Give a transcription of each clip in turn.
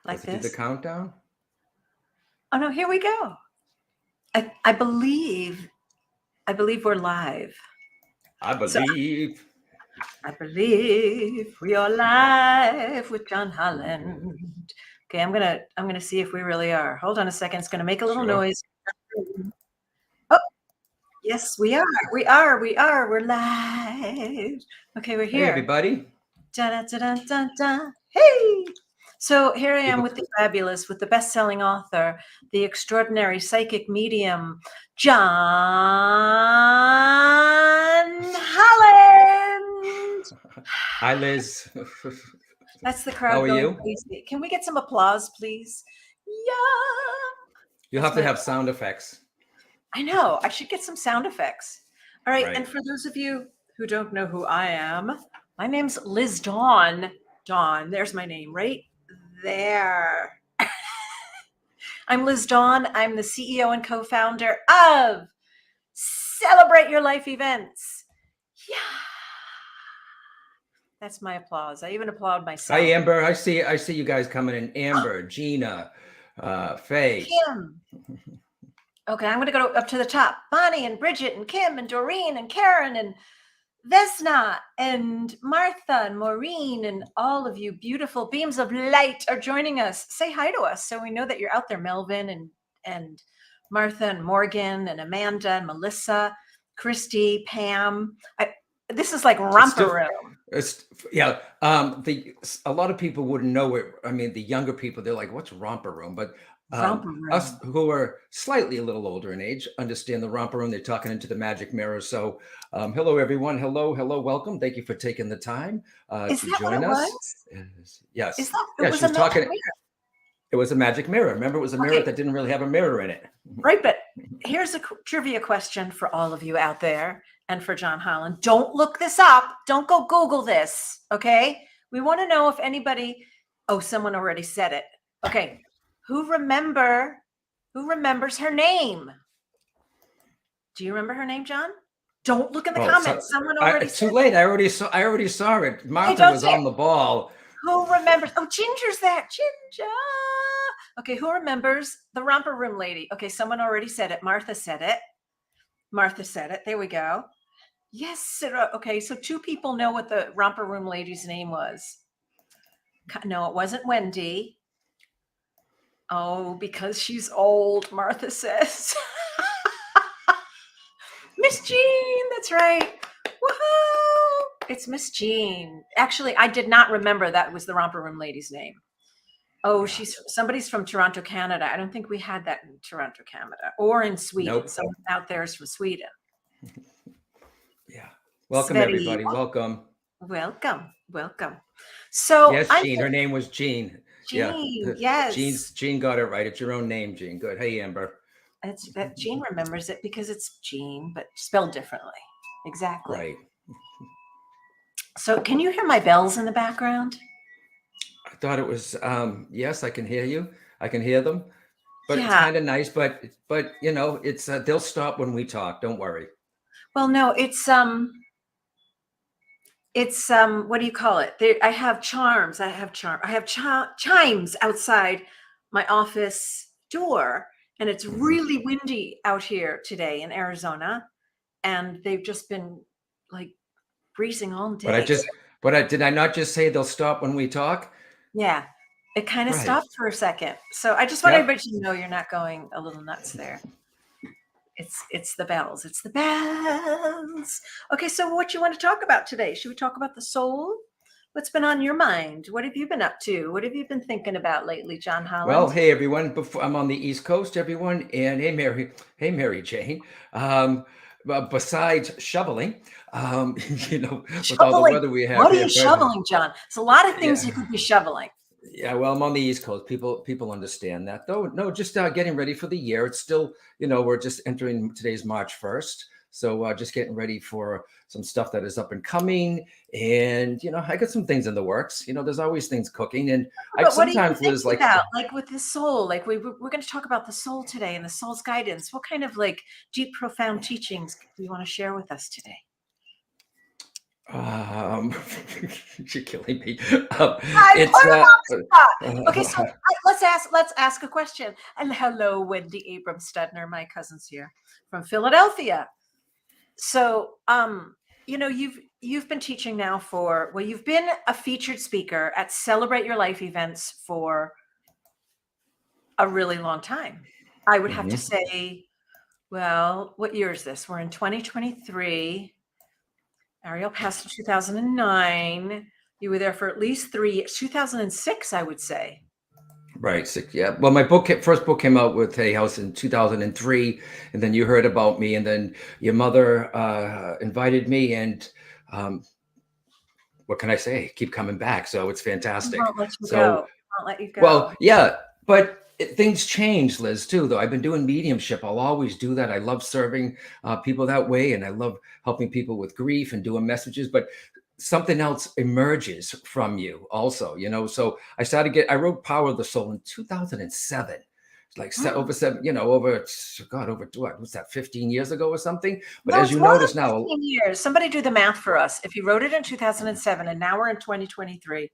like Does it do this. the countdown? Oh no, here we go. I believe we're live. I believe. I believe we are live with John Holland. Okay, I'm gonna see if we really are. Hold on a second. It's gonna make a little noise. Oh, yes, we are. We're live. Okay, we're here. Hey, everybody. Dun, dun, dun, dun, dun. Hey. So here I am with the fabulous, with the best-selling author, the extraordinary psychic medium, John Holland. Hi, Liz. That's the crowd. How are going you? crazy. Can we get some applause, please? Yeah. You'll have to have sound effects. I know. I should get some sound effects. All right. Right. And for those of you who don't know who I am, my name's Liz Dawn. Dawn. There's my name right there. I'm Liz Dawn. I'm the CEO and co-founder of Celebrate Your Life Events. Yeah. That's my applause. I even applaud myself. Hi, Amber. I see you guys coming in. Amber, Gina, Faye. Kim. Okay, I'm going to go up to the top. Bonnie and Bridget and Kim and Doreen and Karen and Vesna and Martha and Maureen and all of you beautiful beams of light are joining us. Say hi to us so we know that you're out there, Melvin and Martha and Morgan and Amanda and Melissa, Christy, Pam. This is like romper room. Yeah. A lot of people wouldn't know it. I mean, the younger people, they're like, what's romper room? But us who are slightly a little older in age understand the romper room. They're talking into the magic mirror. So hello, everyone. Hello. Welcome. Thank you for taking the time to join us. Yes. Is that, she was talking. It was a magic mirror. Remember, it was a mirror that didn't really have a mirror in it. Right. But here's a trivia question for all of you out there and for John Holland. Don't look this up. Don't go Google this. Okay. We want to know if anybody, someone already said it. Okay. Who remembers her name? Do you remember her name, John? Don't look in the comments. Someone already said too late. I already saw it. Martha was on the ball. Who remembers? Oh, Ginger's there. Ginger. Okay, who remembers the romper room lady? Okay, someone already said it. Martha said it. There we go. Yes. Okay, so 2 people know what the romper room lady's name was. No, it wasn't Wendy. Oh, because she's old, Martha says. Miss Jean, that's right. Woohoo! It's Miss Jean. Actually, I did not remember that was the romper room lady's name. Oh, somebody's from Toronto, Canada. I don't think we had that in Toronto, Canada, or in Sweden. Nope. Someone out there is from Sweden. Yeah. Welcome, everybody. Welcome. So yes, Jean. Her name was Jean. Jean, yes. Jean got it right. It's your own name, Jean. Good. Hey, Amber. That Jean remembers it because it's Jean, but spelled differently. Exactly. Right. So can you hear my bells in the background? I thought it was, yes, I can hear you. I can hear them, but it's kind of nice, but you know, it's, they'll stop when we talk. Don't worry. Well, no, it's what do you call it? I have chimes outside my office door, and it's really windy out here today in Arizona, and they've just been like freezing all day. Did I not just say they'll stop when we talk? Yeah, it kind of stopped for a second. So I just want everybody to know you're not going a little nuts there. It's the bells. It's the bells. Okay, so what you want to talk about today? Should we talk about the soul? What's been on your mind? What have you been up to? What have you been thinking about lately, John Holland? Well, hey everyone. I'm on the East Coast, everyone, and hey Mary Jane. Besides shoveling, you know, with all the weather we have. What are you shoveling, John? It's a lot of things you could be shoveling. Yeah, well, I'm on the East Coast. People understand that, though. No, just getting ready for the year. It's still, you know, we're just entering today's March 1st. So just getting ready for some stuff that is up and coming. And, you know, I got some things in the works. You know, there's always things cooking. And I sometimes Liz like with the soul, like we're going to talk about the soul today and the soul's guidance. What kind of like deep, profound teachings do you want to share with us today? You're killing me. Okay, so let's ask a question. And hello, Wendy Abrams Studner, my cousin's here from Philadelphia. So, you've been teaching now you've been a featured speaker at Celebrate Your Life events for a really long time. I would have to say, well, what year is this? We're in 2023. Ariel passed in 2009. You were there for at least 3 years. 2006, I would say. Right. Yeah. Well, my first book came out with Hay House in 2003, and then you heard about me, and then your mother invited me, and what can I say? Keep coming back. So it's fantastic. Won't let you So, go. Won't let you go. well, yeah, but things change, Liz, too, though. I've been doing mediumship. I'll always do that. I love serving people that way, and I love helping people with grief and doing messages. But something else emerges from you also, so I wrote Power of the Soul in 2007. It's like over 7, over what, what's that, 15 years ago or something? But No, as you notice now, 15 years. Somebody do the math for us. If you wrote it in 2007 and now we're in 2023,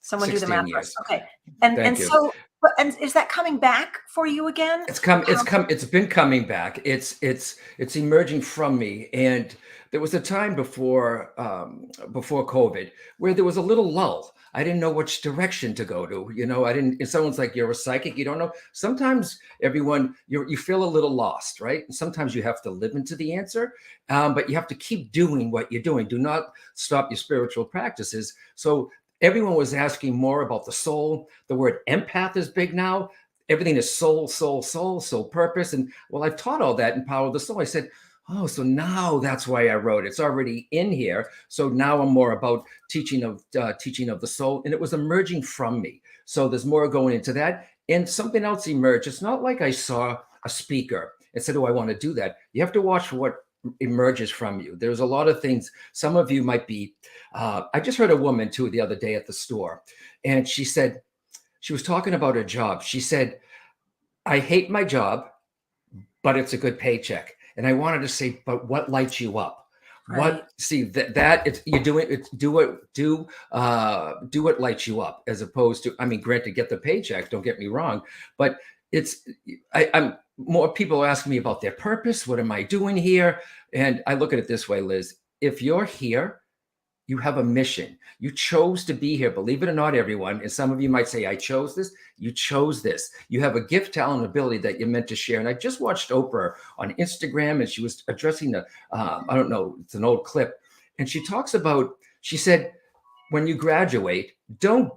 someone do the math for us. Okay. And so, and is that coming back for you again? It's been coming back. It's emerging from me. And there was a time before COVID where there was a little lull. I didn't know which direction to go to. If someone's like, you're a psychic, you don't know. Sometimes you feel a little lost, right? And sometimes you have to live into the answer, but you have to keep doing what you're doing. Do not stop your spiritual practices. So everyone was asking more about the soul. The word empath is big now. Everything is soul, soul, soul, soul purpose. And well, I've taught all that in Power of the Soul. I said, oh, so now that's why I wrote it. It's already in here. So now I'm more about teaching of the soul, and it was emerging from me. So there's more going into that, and something else emerged. It's not like I saw a speaker and said, oh, I want to do that. You have to watch what emerges from you. There's a lot of things. Some of you might be. I just heard a woman too the other day at the store, and she said she was talking about her job. She said, I hate my job, but it's a good paycheck. And I wanted to say, but what lights you up? Right. Do what lights you up, as opposed to, granted, get the paycheck, don't get me wrong, but I'm more people asking me about their purpose. What am I doing here? And I look at it this way, Liz, if you're here, you have a mission. You chose to be here. Believe it or not, everyone. And some of you might say, I chose this. You chose this. You have a gift, talent, ability that you're meant to share. And I just watched Oprah on Instagram, and she was addressing I don't know, it's an old clip. And she talks about, she said, when you graduate, don't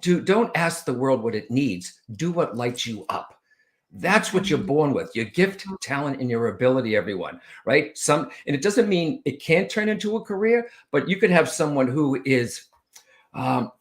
ask the world what it needs. Do what lights you up. That's what you're born with, your gift, talent, and your ability, everyone, right? And it doesn't mean it can't turn into a career, but you could have someone who is,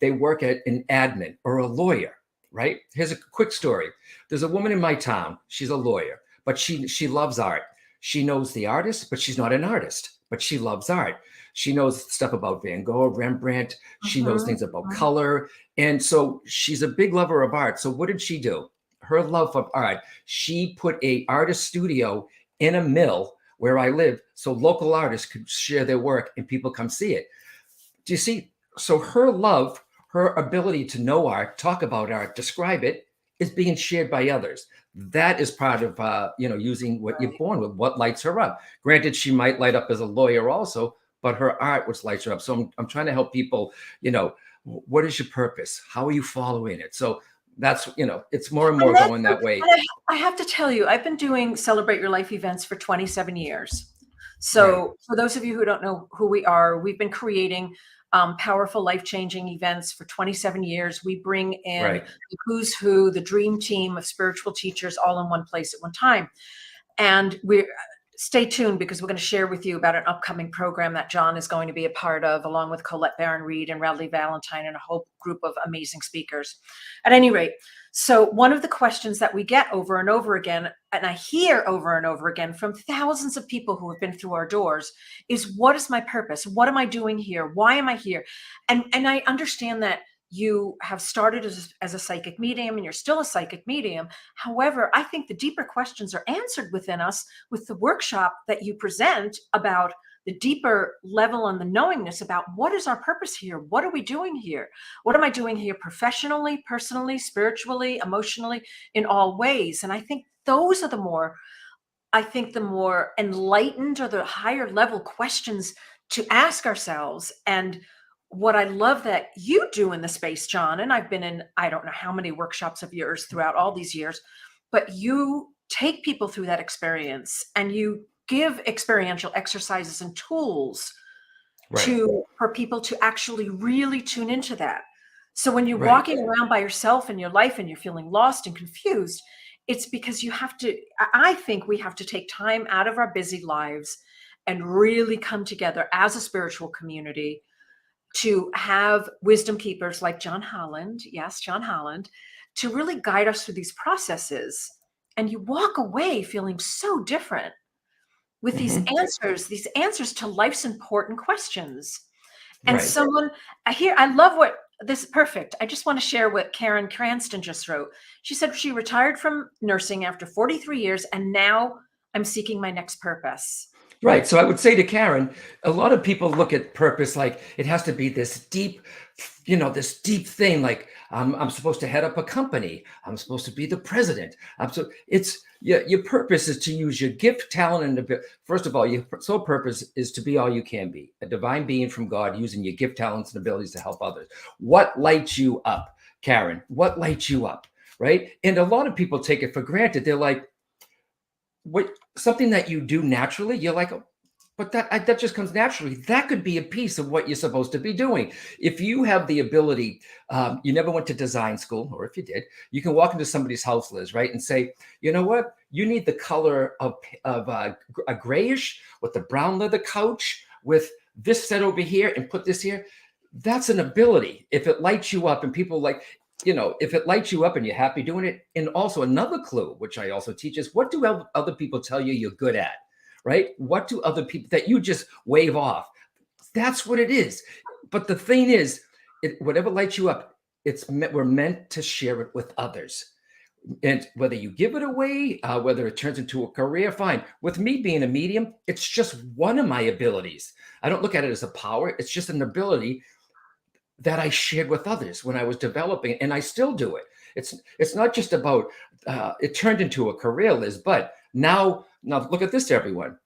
they work at an admin or a lawyer, right? Here's a quick story. There's a woman in my town. She's a lawyer, but she loves art. She knows the artist, but she's not an artist, but she loves art. She knows stuff about Van Gogh, Rembrandt. She knows things about color. And so she's a big lover of art. So what did she do? Her love of art, she put a artist studio in a mill where I live, so local artists could share their work and people come see it. Do you see? So her love, her ability to know art, talk about art, describe it, is being shared by others. That is part of using what you're born with, what lights her up. Granted, she might light up as a lawyer also, but her art which lights her up. So I'm trying to help people. What is your purpose? How are you following it? So that's, it's more and more going that way. I have to tell you, I've been doing Celebrate Your Life events for 27 years. So for those of you who don't know who we are, we've been creating powerful, life-changing events for 27 years. We bring in the who's who, the dream team of spiritual teachers all in one place at one time. And stay tuned, because we're going to share with you about an upcoming program that John is going to be a part of, along with Colette Barron-Reed and Radley Valentine and a whole group of amazing speakers. At any rate, so one of the questions that we get over and over again, and I hear over and over again from thousands of people who have been through our doors, is what is my purpose? What am I doing here? Why am I here? And I understand that you have started as a psychic medium, and you're still a psychic medium. However, I think the deeper questions are answered within us with the workshop that you present about the deeper level and the knowingness about what is our purpose here? What are we doing here? What am I doing here professionally, personally, spiritually, emotionally, in all ways? And I think those are the more enlightened or the higher level questions to ask ourselves. And what I love that you do in the space, John, and I've been in, I don't know how many workshops of yours throughout all these years, but you take people through that experience and you give experiential exercises and tools Right. for people to actually really tune into that. So when you're Right. walking around by yourself in your life and you're feeling lost and confused, it's because you have to, I think we have to take time out of our busy lives and really come together as a spiritual community to have wisdom keepers like John Holland, yes, John Holland, to really guide us through these processes. And you walk away feeling so different with Hmm. these answers to life's important questions. And Right. someone here, I love what this is perfect. I just want to share what Karen Cranston just wrote. She said she retired from nursing after 43 years, and now I'm seeking my next purpose. Right. So I would say to Karen, a lot of people look at purpose like it has to be this deep, this deep thing. Like I'm supposed to head up a company. I'm supposed to be the president. Your purpose is to use your gift, talent, and ability. First of all, your sole purpose is to be all you can be, a divine being from God, using your gift, talents, and abilities to help others. What lights you up, Karen? What lights you up? Right. And a lot of people take it for granted. They're like, what something that you do naturally, you're like, "Oh, but that just comes naturally." That could be a piece of what you're supposed to be doing. If you have the ability, you never went to design school, or if you did, you can walk into somebody's house, Liz, right, and say, you know what, you need the color of a grayish with the brown leather couch with this set over here and put this here. That's an ability. If it lights you up and people like, if it lights you up and you're happy doing it. And also another clue, which I also teach, is what do other people tell you you're good at, right? What do other people that you just wave off? That's what it is. But the thing is, whatever lights you up, we're meant to share it with others. And whether you give it away, whether it turns into a career, fine. With me being a medium, it's just one of my abilities. I don't look at it as a power. It's just an ability that I shared with others when I was developing, and I still do it. It's not just about it turned into a career, Liz, but now look at this, everyone.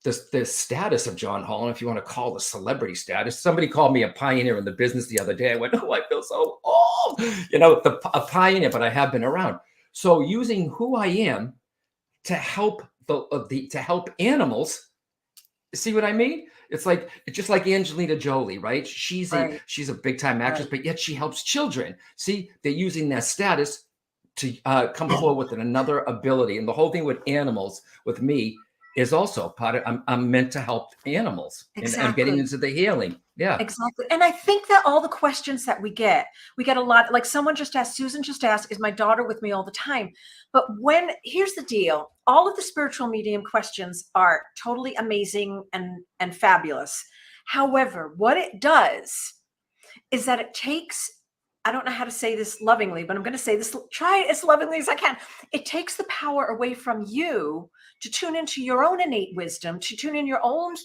This status of John Holland, if you want to call it celebrity status. Somebody called me a pioneer in the business the other day. I went, oh, I feel so old, a pioneer, but I have been around. So using who I am to help to help animals. See what I mean? It's just like Angelina Jolie, right? She's a Right. she's a big time actress, Right. but yet she helps children. See, they're using that status to come forward with another ability. And the whole thing with animals, with me, is also part of. I'm meant to help animals, and I'm getting Exactly. into the healing. Yeah, Exactly. And I think that all the questions that we get a lot, like someone just asked, Susan just asked, is my daughter with me all the time? But here's the deal, all of the spiritual medium questions are totally amazing and fabulous. However, what it does is that it takes, I don't know how to say this lovingly, but I'm going to say this, try it as lovingly as I can. It takes the power away from you to tune into your own innate wisdom, to tune in your own,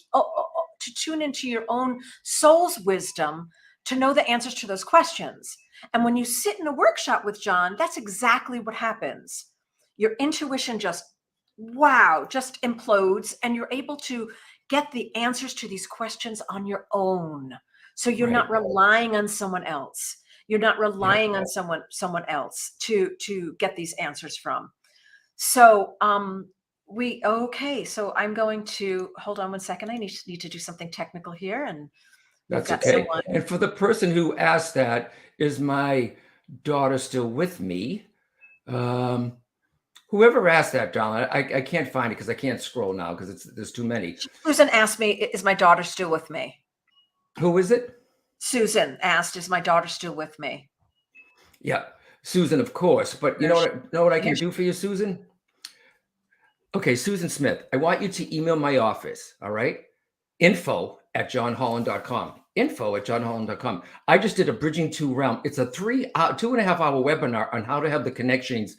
to tune into your own soul's wisdom, to know the answers to those questions. And when you sit in a workshop with John, that's exactly what happens. Your intuition just, wow, just implodes, and you're able to get the answers to these questions on your own. So you're not right. relying on someone else. You're not Yeah, relying on someone else to get these answers from. So we okay. So I'm going to hold on one second. I need to do something technical here, and we've that's got okay. someone. And for the person who asked that, is my daughter still with me? Um, Whoever asked that, Don, I can't find it because I can't scroll now because there's too many. Susan asked me, "Is my daughter still with me?" Who is it? Susan asked, "Is my daughter still with me?" Yeah, Susan, of course. But There she, know what I there can do for you, Susan? Okay, Susan Smith, I want you to email my office, all right? info@johnholland.com. Info@johnholland.com. I just did a Bridging Two Realm. It's a 2.5 hour webinar on how to have the connections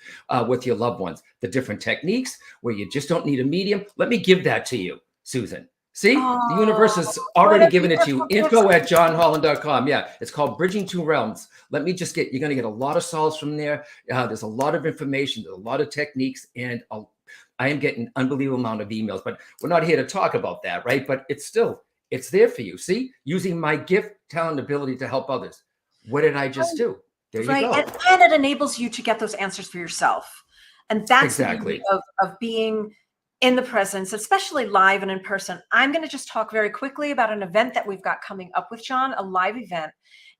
with your loved ones, the different techniques where you just don't need a medium. Let me give that to you, Susan. See, the universe Oh, has what already a given it to you. beautiful gift. info@johnholland.com. Yeah, it's called Bridging Two Realms. Let me just you're going to get a lot of solace from there. There's a lot of information, there's a lot of techniques, and I am getting an unbelievable amount of emails, but we're not here to talk about that, right? But it's there for you. See, using my gift, talent, ability to help others. What did I just do? There you Right. go. And it enables you to get those answers for yourself. And that's the beauty Exactly. of being in the presence, especially live and in person. I'm going to just talk very quickly about an event that we've got coming up with John, a live event.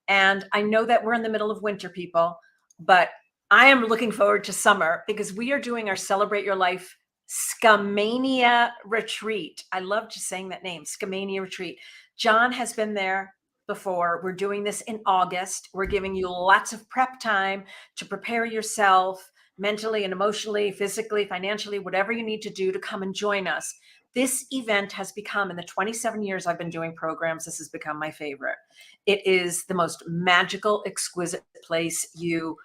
And I know that we're in the middle of winter, people, but I am looking forward to summer because we are doing our Celebrate Your Life Scamania Retreat. I love just saying that name, Scamania Retreat. John has been there before. We're doing this in August. We're giving you lots of prep time to prepare yourself mentally and emotionally, physically, financially, whatever you need to do to come and join us. This event has become, in the 27 years I've been doing programs, this has become my favorite. It is the most magical, exquisite place you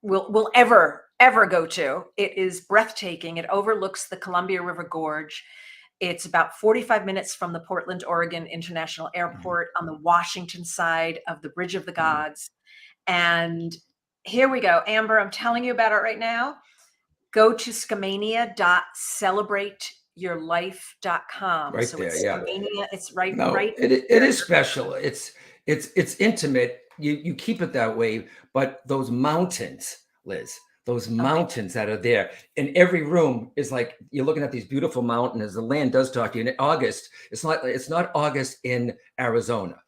will ever go to. It is breathtaking. It overlooks the Columbia River Gorge. It's about 45 minutes from the Portland, Oregon International Airport on the Washington side of the Bridge of the Gods. And here we go. Amber, I'm telling you about it right now. Go to scamania.celebrateyourlife.com. Right So there. it's Yeah. Scamania. It's right No, it there. is special. It's intimate. You keep it that way, but those mountains, Liz, those mountains that are there, and every room is like you're looking at these beautiful mountains. The land does talk to you. In August, it's not August in Arizona.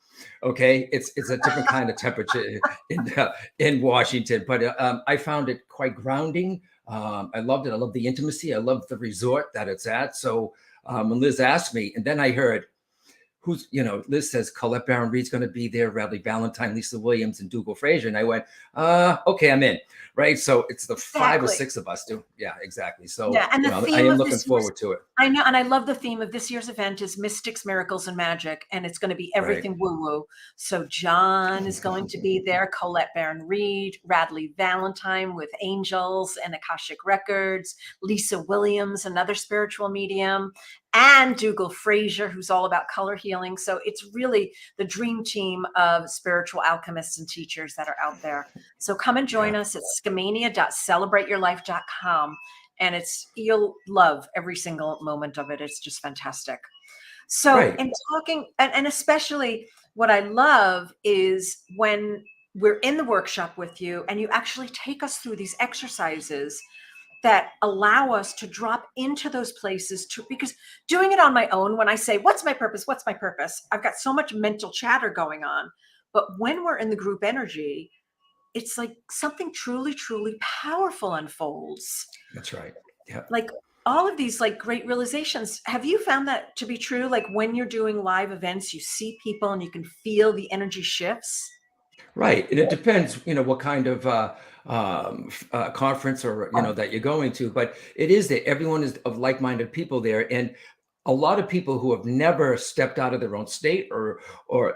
Okay, it's a different kind of temperature in Washington, but I found it quite grounding. I loved it. I love the intimacy. I love the resort that it's at. So when Liz asked me, and then I heard Liz says Colette Baron Reed's going to be there, Radley Ballantyne, Lisa Williams, and Dougal Fraser. And I went, okay, I'm in. Right. So it's the 5 or 6 of us do. Yeah, exactly. So, yeah, and the I theme am of looking this year's, forward to it. I know, and I love the theme of this year's event is Mystics, Miracles, and Magic, and it's going to be everything woo-woo. So John is going to be there, Colette Baron Reed, Radley Valentine with Angels and Akashic Records, Lisa Williams, another spiritual medium, and Dougal Fraser, who's all about color healing. So it's really the dream team of spiritual alchemists and teachers that are out there. So come and join us at scamania.celebrateyourlife.com. And you'll love every single moment of it. It's just fantastic. So in talking, and especially what I love is when we're in the workshop with you and you actually take us through these exercises that allow us to drop into those places because doing it on my own, when I say, what's my purpose? What's my purpose? I've got so much mental chatter going on. But when we're in the group energy, it's like something truly, truly powerful unfolds. That's right. Yeah. Like all of these like great realizations. Have you found that to be true? Like when you're doing live events, you see people and you can feel the energy shifts. Right. And it depends, what kind of conference or, that you're going to, but it is that everyone is of like-minded people there. And a lot of people who have never stepped out of their own state or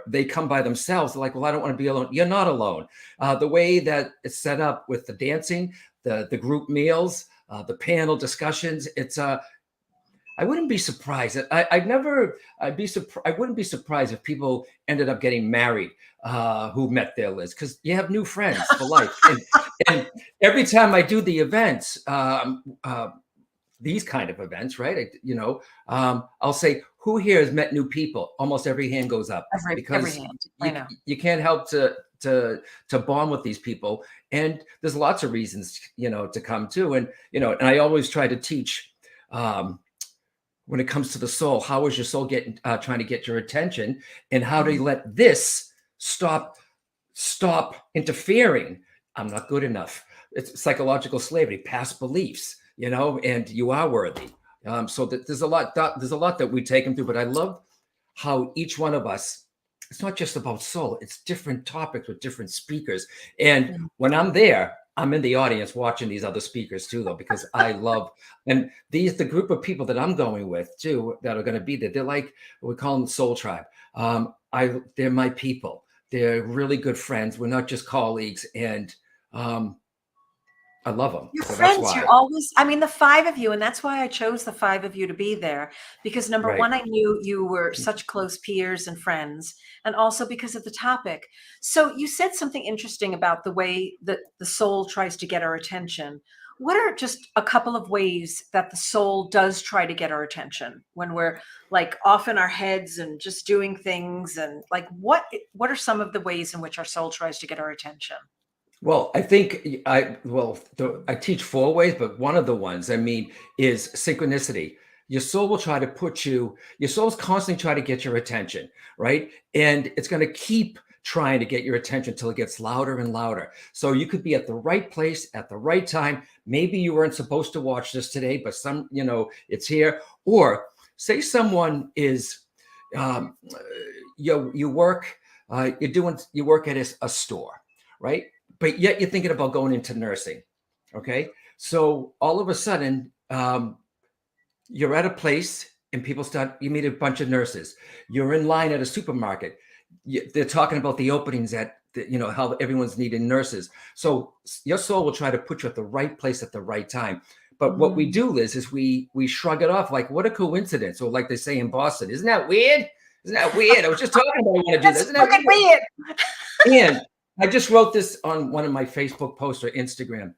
they come by themselves, they're like, well, I don't want to be alone. You're not alone. The way that it's set up with the dancing, the group meals, the panel discussions, I wouldn't be surprised. I wouldn't be surprised if people ended up getting married who met their Liz, because you have new friends for life. And every time I do the events, these kind of events, right? I'll say, who here has met new people? Almost every hand goes up Every hand. I know. you can't help to bond with these people. And there's lots of reasons, to come to. And, and I always try to teach, when it comes to the soul, how is your soul trying to get your attention, and how do you let this stop interfering? I'm not good enough. It's psychological slavery, past beliefs, and you are worthy. So there's a lot that we take them through, but I love how each one of us, it's not just about soul, it's different topics with different speakers. And when I'm there, I'm in the audience watching these other speakers too, though, because I love, and the group of people that I'm going with too, that are going to be there, they're like, we call them Soul Tribe. They're my people. They're really good friends. We're not just colleagues. And I I love them. You're So that's friends. why. You're always, I mean, the five of you, and that's why I chose the five of you to be there, because number Right. one, I knew you were such close peers and friends, and also because of the topic. So you said something interesting about the way that the soul tries to get our attention. What are just a couple of ways that the soul does try to get our attention when we're like off in our heads and just doing things? And like, what are some of the ways in which our soul tries to get our attention? Well, I think I teach four ways, but one of the ones, I mean, is synchronicity. Your soul will try to your soul's constantly trying to get your attention, right? And it's going to keep trying to get your attention till it gets louder and louder. So you could be at the right place at the right time. Maybe you weren't supposed to watch this today, but it's here. Or say someone is, um, you work, you work at a store, right? But yet you're thinking about going into nursing. Okay. So all of a sudden, you're at a place and you meet a bunch of nurses. You're in line at a supermarket. They're talking about the openings how everyone's needing nurses. So your soul will try to put you at the right place at the right time. But what we Mm. do, Liz, is we shrug it off like, what a coincidence. Or like they say in Boston, isn't that weird? Isn't that weird? I was just talking about I want to do this. That's Isn't that fucking weird? weird. And I just wrote this on one of my Facebook posts or Instagram.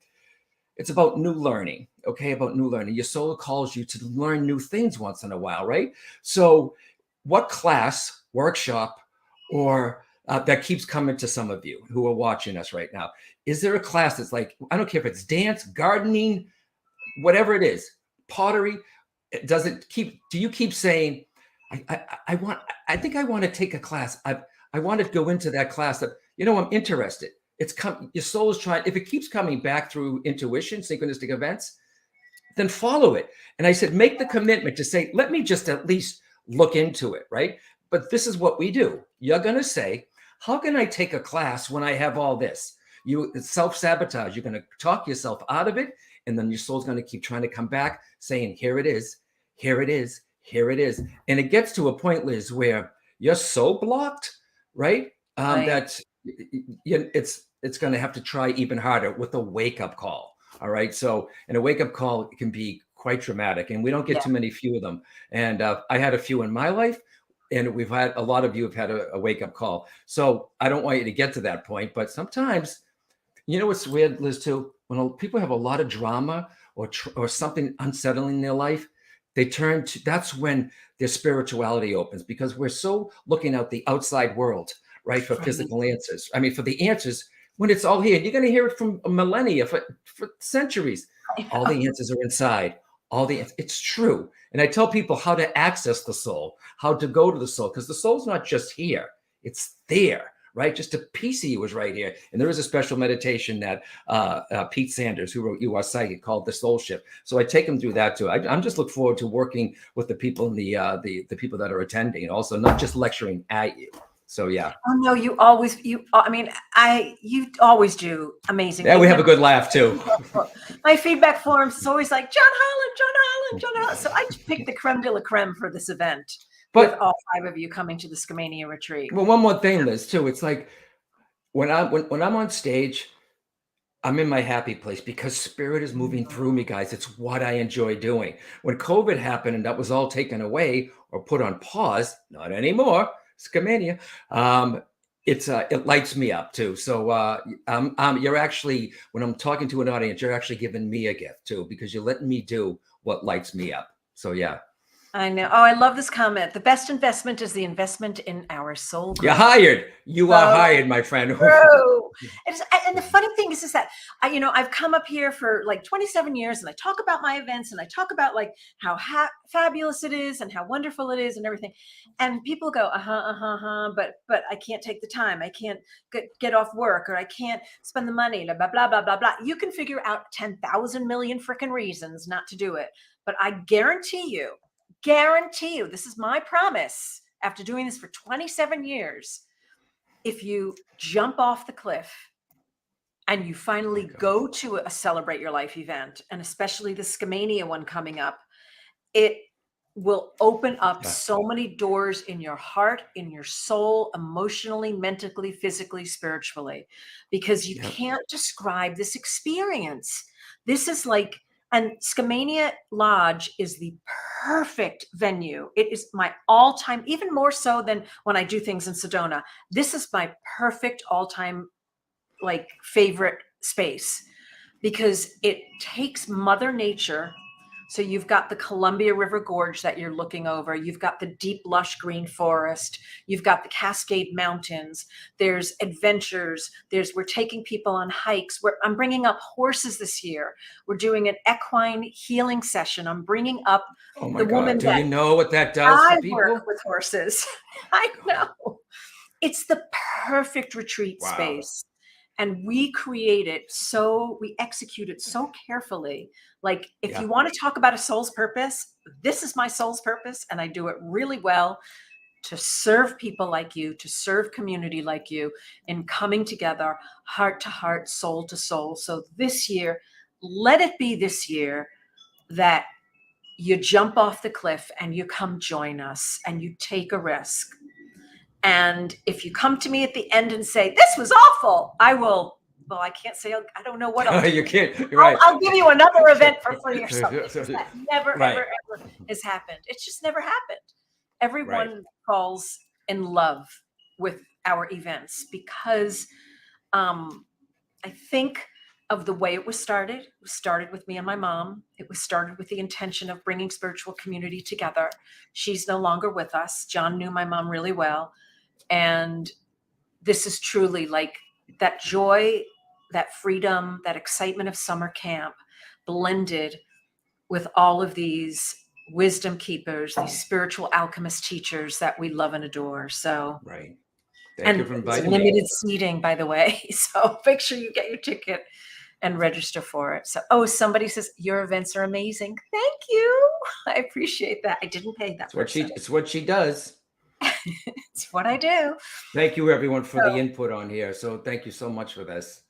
It's about new learning, okay? About new learning. Your soul calls you to learn new things once in a while, right? So, what class, workshop, or that keeps coming to some of you who are watching us right now? Is there a class that's like, I don't care if it's dance, gardening, whatever it is, pottery? Do you keep saying, I think I want to take a class. I want to go into that class that, I'm interested. Your soul is trying, if it keeps coming back through intuition, synchronistic events, then follow it. And I said, make the commitment to say, let me just at least look into it, right? But this is what we do. You're going to say, how can I take a class when I have all this? It's self-sabotage. You're going to talk yourself out of it. And then your soul's going to keep trying to come back saying, here it is, here it is, here it is. And it gets to a point, Liz, where you're so blocked, right? Right. That it's going to have to try even harder with a wake-up call. All right. So, and a wake-up call can be quite dramatic, and we don't get Yeah. too many few of them. And I had a few in my life, and we've had a lot of you have had a wake-up call. So I don't want you to get to that point, but sometimes, what's weird, Liz, too, when people have a lot of drama or something unsettling in their life, that's when their spirituality opens, because we're so looking at the outside world, right, for Right. physical answers. I mean, for the answers, when it's all here, you're going to hear it from millennia, for centuries. All the answers are inside. It's true. And I tell people how to access the soul, how to go to the soul, because the soul's not just here, it's there, right? Just a piece of you is right here. And there is a special meditation that Pete Sanders, who wrote You Are Psychic, called the Soul Shift. So I take them through that too. I'm just look forward to working with the people in the people that are attending, and also not just lecturing at you. So yeah. Oh no, you always do amazing. Yeah, we have a good laugh too. My feedback forms is always like John Holland, John Holland, John Holland. So I picked the creme de la creme for this event, with all five of you coming to the Scamania retreat. Well, one more thing, Liz, too. It's like when I'm on stage, I'm in my happy place because spirit is moving through me, guys. It's what I enjoy doing. When COVID happened and that was all taken away or put on pause, not anymore, Scamania, it lights me up too. So you're actually, when I'm talking to an audience, you're actually giving me a gift too, because you're letting me do what lights me up. So yeah. I know. Oh, I love this comment. The best investment is the investment in our soul. You're hired. You are hired, my friend. Bro. And the funny thing is that I've come up here for like 27 years, and I talk about my events, and I talk about like how fabulous it is and how wonderful it is and everything. And people go, but I can't take the time. I can't get off work, or I can't spend the money, blah, blah, blah, blah, blah. You can figure out 10,000 million freaking reasons not to do it. But I guarantee you, this is my promise after doing this for 27 years. If you jump off the cliff and you finally go to a Celebrate Your Life event, and especially the Scamania one coming up, it will open up so many doors in your heart, in your soul, emotionally, mentally, physically, spiritually, because you can't describe this experience. This is like, and Skamania Lodge is the perfect venue. It is my all-time, even more so than when I do things in Sedona. This is my perfect all-time like favorite space because it takes Mother Nature. So you've got the Columbia River Gorge that you're looking over. You've got the deep, lush green forest. You've got the Cascade Mountains. There's adventures. We're taking people on hikes. I'm bringing up horses this year. We're doing an equine healing session. I'm bringing up Oh my the God. woman Do that you know what that does for I people? work with horses. I know. It's the perfect retreat Wow. space. And we execute it so carefully. Like if you want to talk about a soul's purpose, this is my soul's purpose. And I do it really well to serve people like you, to serve community like you, in coming together, heart to heart, soul to soul. So this year, let it be this year that you jump off the cliff and you come join us and you take a risk. And if you come to me at the end and say, this was awful, I will, well, I can't say, I don't know what I'll do. You can't, you're right. I'll give you another event for free or something. That never, Right. ever has happened. It's just never happened. Everyone falls in love with our events because I think of the way it was started. It was started with me and my mom. It was started with the intention of bringing spiritual community together. She's no longer with us. John knew my mom really well. And this is truly like that joy, that freedom, that excitement of summer camp blended with all of these wisdom keepers, these spiritual alchemist teachers that we love and adore. So, Right. Thank you for inviting me. Limited seating, by the way. So make sure you get your ticket and register for it. So, somebody says your events are amazing. Thank you. I appreciate that. I didn't pay that. It's what she does. It's what I do. Thank you everyone for the input on here. So thank you so much for this.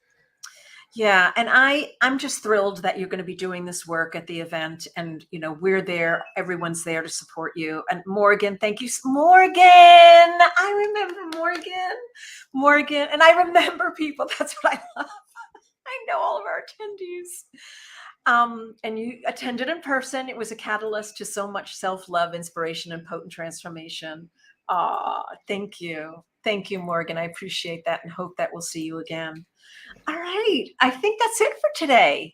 Yeah. And I'm just thrilled that you're going to be doing this work at the event. And, we're there. Everyone's there to support you. And Morgan, thank you. Morgan. I remember Morgan. And I remember people. That's what I love. I know all of our attendees. And you attended in person. It was a catalyst to so much self-love, inspiration, and potent transformation. Thank you. Thank you, Morgan. I appreciate that and hope that we'll see you again. All right. I think that's it for today.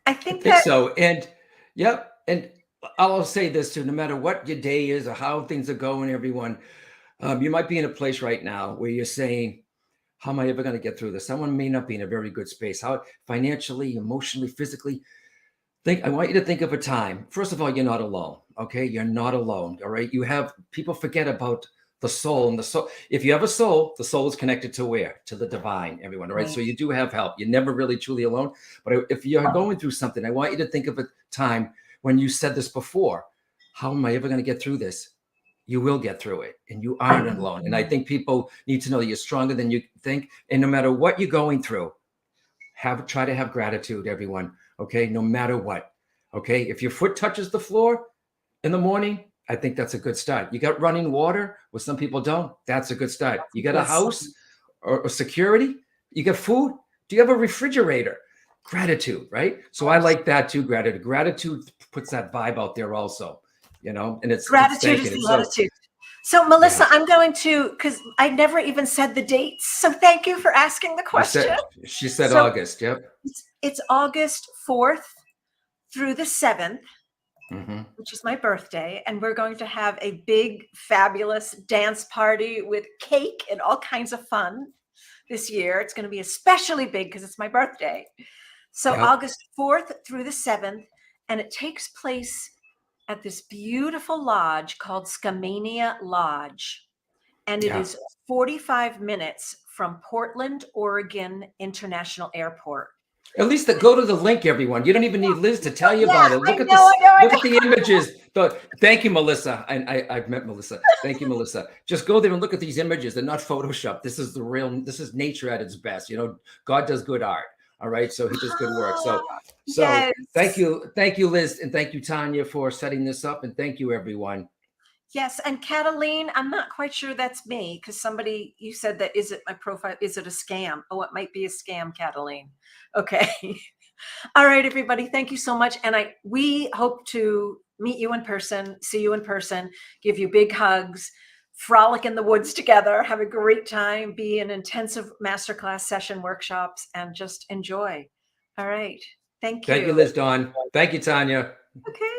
I think so. And yep. And I'll say this too, no matter what your day is or how things are going, everyone, you might be in a place right now where you're saying, how am I ever going to get through this? Someone may not be in a very good space. How financially, emotionally, physically. I want you to think of a time. First of all, you're not alone. Okay. You're not alone. All right. People forget about the soul, and the soul. If you have a soul, the soul is connected to where? To the divine, everyone. All right. So you do have help. You're never really truly alone. But if you're going through something, I want you to think of a time when you said this before. How am I ever going to get through this? You will get through it, and you aren't alone. And I think people need to know that you're stronger than you think. And no matter what you're going through, try to have gratitude, everyone. Okay. No matter what. Okay. If your foot touches the floor in the morning, I think that's a good start. You got running water, where some people don't. That's a good start. You got a house or security. You got food. Do you have a refrigerator? Gratitude, right? So I like that too. Gratitude puts that vibe out there also, and it's gratitude is the attitude. So Melissa, I'm going to, because I never even said the dates. So thank you for asking the question. She said August. Yep. It's August 4th through the 7th. Mm-hmm. Which is my birthday, and we're going to have a big, fabulous dance party with cake and all kinds of fun this year. It's going to be especially big because it's my birthday. So August 4th through the 7th, and it takes place at this beautiful lodge called Skamania Lodge, and it is 45 minutes from Portland, Oregon International Airport. At least go to the link, everyone. You don't even need Liz to tell you about it. Look at the images. Thank you, Melissa. I've met Melissa. Thank you, Melissa. Just go there and look at these images. They're not Photoshopped. This is nature at its best. God does good art. All right. So he does good work. So yes. Thank you, Liz. And thank you, Tanya, for setting this up. And thank you, everyone. Yes. And Cataline, I'm not quite sure that's me because you said that, is it my profile? Is it a scam? Oh, it might be a scam, Cataline. Okay. All right, everybody. Thank you so much. And we hope to meet you in person, see you in person, give you big hugs, frolic in the woods together, have a great time, be in intensive masterclass session workshops, and just enjoy. All right. Thank Thank you, you. Liz Dawn. Thank you, Tanya. Okay.